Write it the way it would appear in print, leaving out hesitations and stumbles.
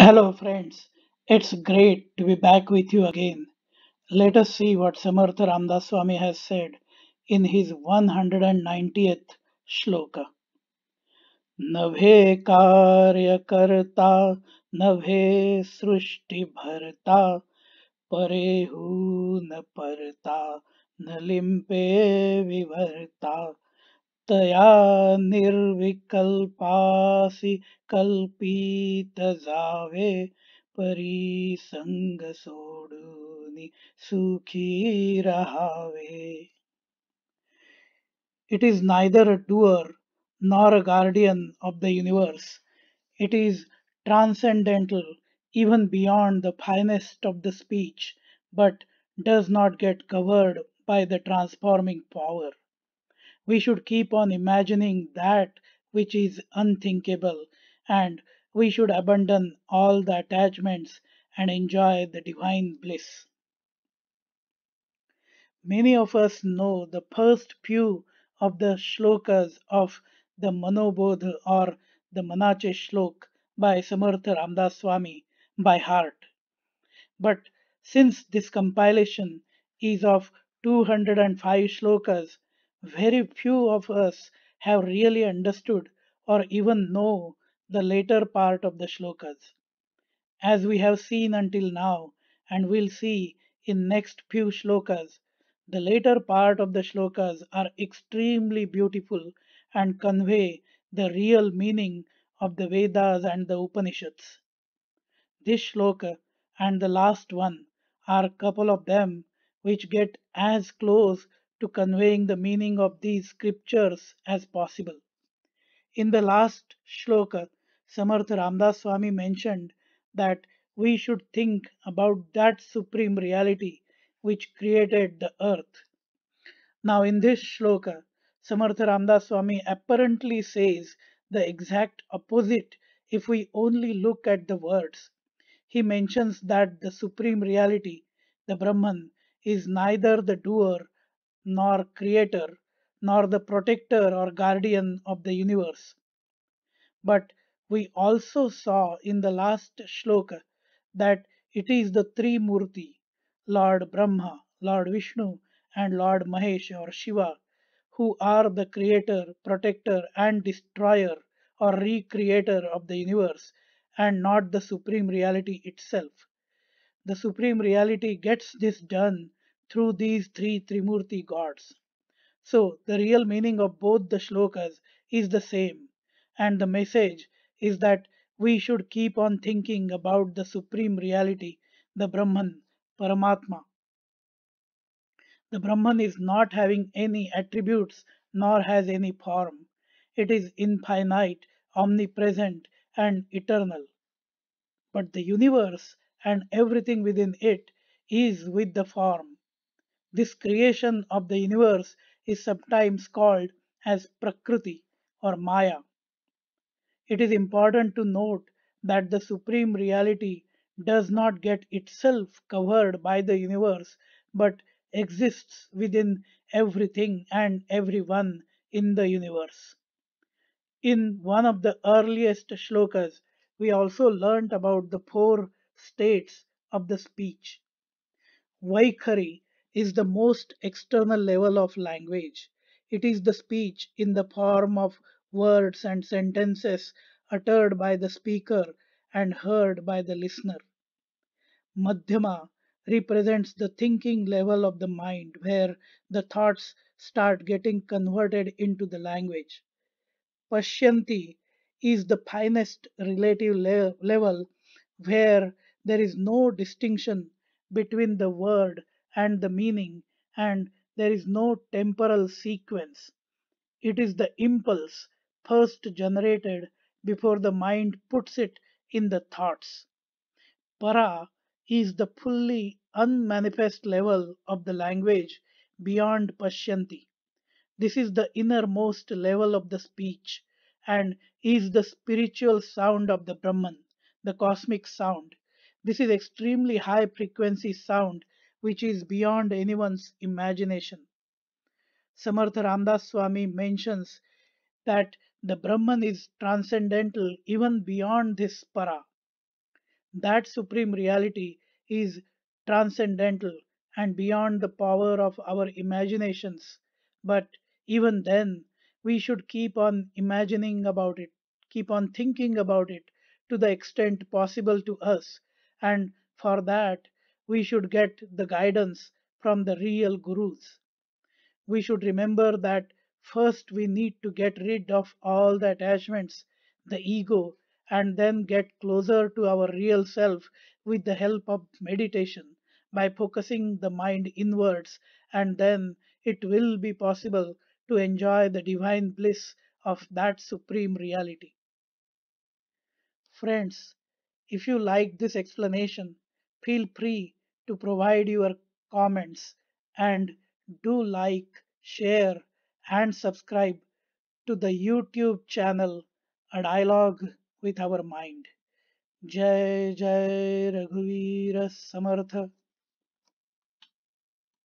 Hello, friends. It's great to be back with you again. Let us see what Samartha Ramdas Swami has said in his 190th shloka. नभे कार्य करता नभे सृष्टि भरता परेहू न परता न लिम्पे विभरता तया निर्विकल्पासि कल्पित जावे परिसंग सोडूनि सुखी रहावे. It is neither a doer nor a guardian of the universe. It is transcendental, even beyond the finest of the speech, but does not get covered by the transforming power. We should keep on imagining that which is unthinkable, and we should abandon all the attachments and enjoy the divine bliss. Many of us know the first few of the shlokas of the Manobodh or the Manache Shlok by Samartha Ramdas Swami by heart. But since this compilation is of 205 shlokas, very few of us have really understood or even know the later part of the shlokas. As we have seen until now and will see in next few shlokas, the later part of the shlokas are extremely beautiful and convey the real meaning of the Vedas and the Upanishads. This shloka and the last one are a couple of them which get as close to conveying the meaning of these scriptures as possible. In the last shloka, Samartha Ramdas Swami mentioned that we should think about that supreme reality which created the earth. Now, in this shloka, Samartha Ramdas Swami apparently says the exact opposite if we only look at the words. He mentions that the supreme reality, the Brahman, is neither the doer nor creator, nor the protector or guardian of the universe. But we also saw in the last shloka that it is the Trimurti, Lord Brahma, Lord Vishnu, and Lord Mahesh or Shiva, who are the creator, protector, and destroyer or recreator of the universe, and not the supreme reality itself. The supreme reality gets this done through these three Trimurti gods. So, the real meaning of both the shlokas is the same, and the message is that we should keep on thinking about the supreme reality, the Brahman, Paramatma. The Brahman is not having any attributes nor has any form. It is infinite, omnipresent, and eternal. But the universe and everything within it is with the form. This creation of the universe is sometimes called as Prakriti or Maya. It is important to note that the supreme reality does not get itself covered by the universe but exists within everything and everyone in the universe. In one of the earliest shlokas, we also learnt about the four states of the speech. Vaikhari is the most external level of language. It is the speech in the form of words and sentences uttered by the speaker and heard by the listener. Madhyama represents the thinking level of the mind where the thoughts start getting converted into the language. Pashyanti is the finest relative level where there is no distinction between the word and the meaning and there is no temporal sequence. It is the impulse first generated before the mind puts it in the thoughts. Para is the fully unmanifest level of the language beyond Pashyanti. This is the innermost level of the speech and is the spiritual sound of the Brahman, the cosmic sound. This is extremely high frequency sound which is beyond anyone's imagination. Samartha Ramdas Swami mentions that the Brahman is transcendental even beyond this para. That supreme reality is transcendental and beyond the power of our imaginations. But even then, we should keep on imagining about it, keep on thinking about it to the extent possible to us. And for that, we should get the guidance from the real gurus. We should remember that first we need to get rid of all the attachments, the ego, and then get closer to our real self with the help of meditation by focusing the mind inwards, and then it will be possible to enjoy the divine bliss of that supreme reality. Friends, if you like this explanation, feel free to provide your comments and do like, share, and subscribe to the YouTube channel A Dialogue with Our Mind. Jai Jai Raghuveer Samartha.